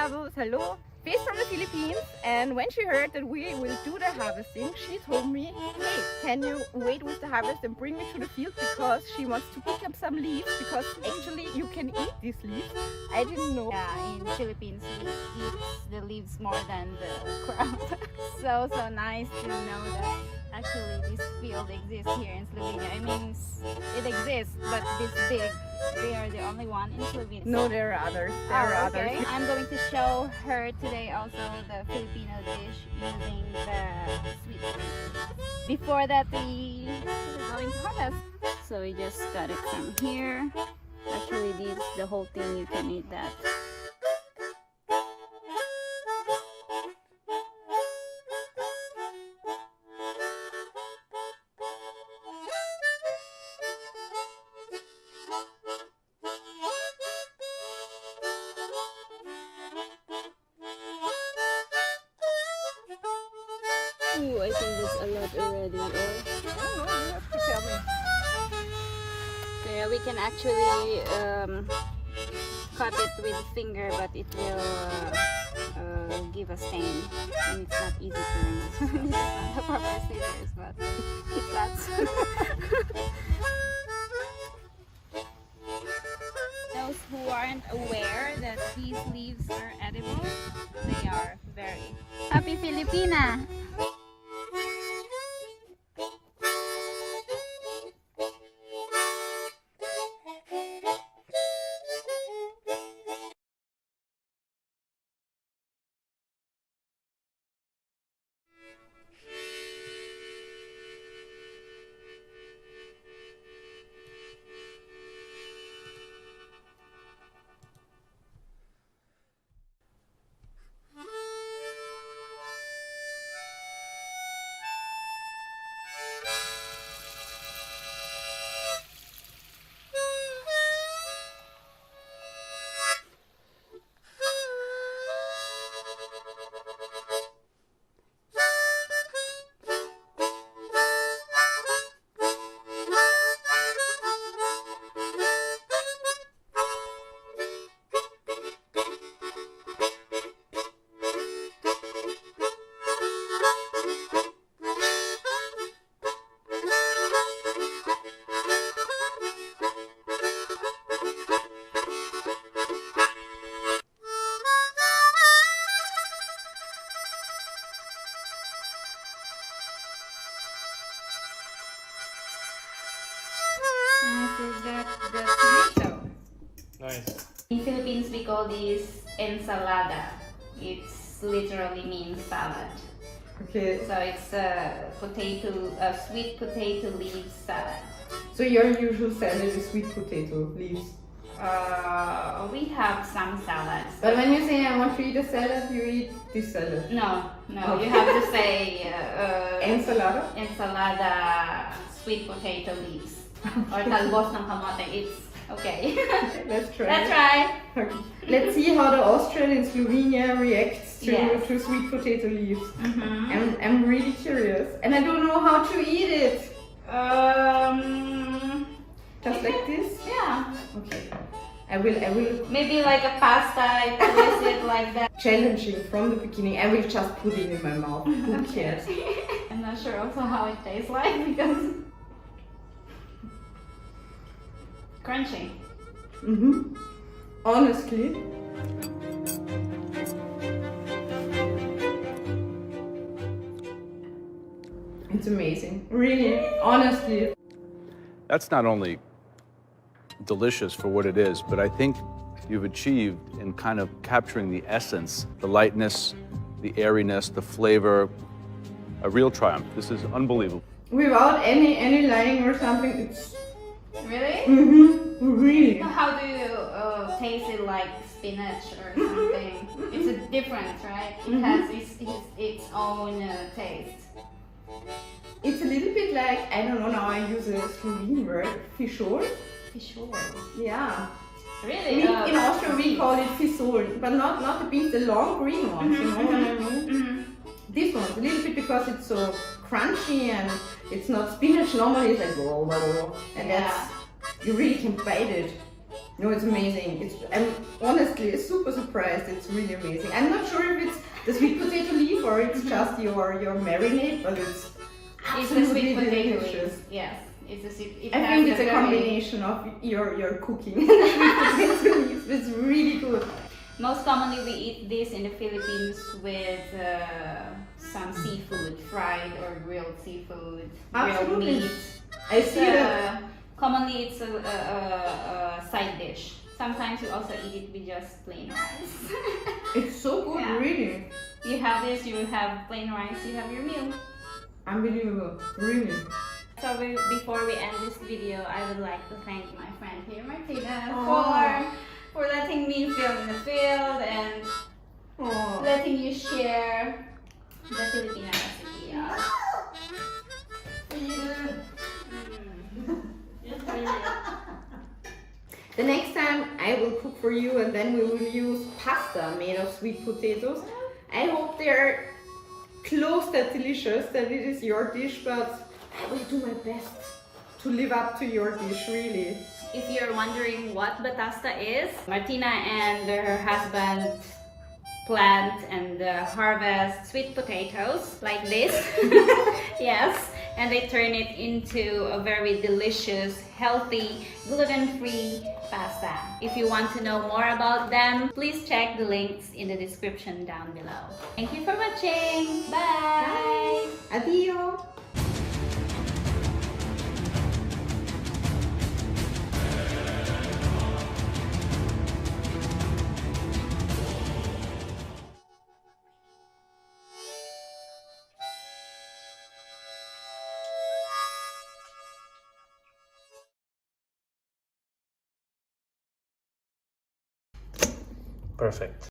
Servus, hello. She's from the Philippines, and when she heard that we will do the harvesting, she told me, hey, can you wait with the harvest and bring me to the field, because she wants to pick up some leaves, because actually you can eat these leaves. I didn't know. Yeah, in Philippines we eat the leaves more than the crop. So nice to know that actually this field exists here in Slovenia. I mean, it exists, but this big. They are the only one in Slovenia. No, there are others. There are okay. others. I'm going to show her today also the Filipino dish using the sweet potato. Before that, we are going to harvest. So we just got it from here. Actually, the whole thing, you can eat that. Ooh, I think that's a lot already. Or... I don't know, you have to tell me. So yeah, we can actually cut it with finger, but it will give a stain, and it's not easy to remove. This is not the proper scissors, but that's. Those who aren't aware that these leaves are edible, they are very. Happy Filipina! And I forgot the tomato. Nice. In Philippines, we call this ensalada. It literally means salad. Okay. So it's a sweet potato leaf salad. So your usual salad is sweet potato leaves. We have some salads. But when you say I want to eat a salad, you eat this salad. No, Okay. you have to say Ensalada? ensalada sweet potato leaves. Or talbos ng kamote. It's okay. Let's try. Let's try. Okay. Let's see how the Austrian in Slovenia reacts to, Yes. to sweet potato leaves. Mm-hmm. I'm really curious, and I don't know how to eat it. Just like this? Yeah. Okay. I will. Maybe like a pasta, if you use it like that. Challenging from the beginning. I will just put it in my mouth. Who cares? I'm not sure also how it tastes like because crunchy. Honestly. It's amazing. Really, honestly. That's not only delicious for what it is, but I think you've achieved in kind of capturing the essence, the lightness, the airiness, the flavor, a real triumph. This is unbelievable. Without any lying or something, it's Really? really. How do you taste it like spinach or something? It's a difference, right? It has its own taste. It's a little bit like, I don't know, now I use a Slovene word, fisol. Fisol. Yeah. Really? In Austria we call it fisol, but not the beans, the long green ones, you know what I mean? This one, a little bit because it's so crunchy and it's not spinach. Normally it's like, and that's, you really can bite it. No, it's amazing. I'm honestly super surprised. It's really amazing. I'm not sure if it's the sweet potato leaf or it's just your marinade, but it's It's the sweet absolutely potato delicious. leaf. Yes, it's a sweet. I think it's a combination of your cooking and sweet potato leaves. It's really good. Most commonly, we eat this in the Philippines with some seafood, fried or grilled seafood, grilled Absolutely. meat. I see that. Commonly, it's a side dish. Sometimes we also eat it with just plain rice. It's so good, Yeah. really. You have this, you have plain rice, you have your meal. Unbelievable, really. So before we end this video, I would like to thank my friend here, Martina, Aw. for letting me film in the field and Oh. letting you share the Filipino recipe. Yeah. The next time I will cook for you and then we will use pasta made of sweet potatoes. I hope they're close that delicious, that it is your dish, but I will do my best to live up to your dish, really. If you're wondering what batasta is, Martina and her husband plant and harvest sweet potatoes like this. Yes, and they turn it into a very delicious, healthy, gluten-free pasta. If you want to know more about them, please check the links in the description down below. Thank you for watching. Bye. Adio! Perfect.